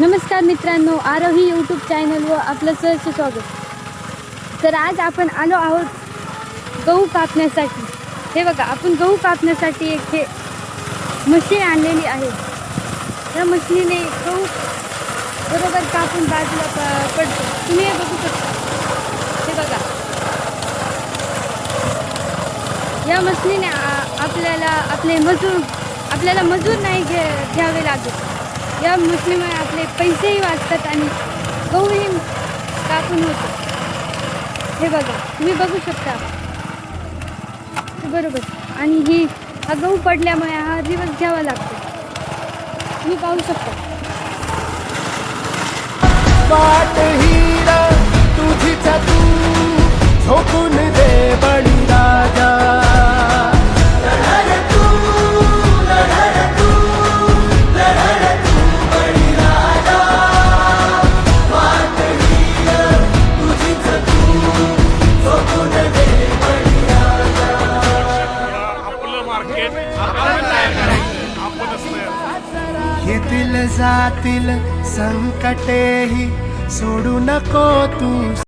नमस्कार मित्रांनो, आरोही यूट्यूब चॅनलवर आपलं सहर्ष स्वागत. तर आज आपण आलो आहोत गहू कापण्यासाठी. हे बघा, आपण गहू कापण्यासाठी एक हे मशीन आणलेली आहे. या मशीनीने गहू बरोबर कापून बाजूला पडतो. तुम्ही हे बघू शकता. हे बघा, या मशीनीने आपल्याला मजूर नाही घ्यावे लागत. या मशीनीमुळे आपले पैसेही वाचतात आणि गहूही कापून होतो. हे बघा, तुम्ही बघू शकता. बरोबर. आणि हा गहू पडल्यामुळे हा दिवस घ्यावा लागतो. तुम्ही पाहू शकता. वाट हीरा तुझीच तू झोपून दे बळीराजा. लढाई तू बळीराजा. वाट हीरा तुझीच तू झोपून दे बळीराजा. आपलं मार्केट आपण तयार करायचं, आपणच तयार. येतील जातील संकटेही सोडू नको तू.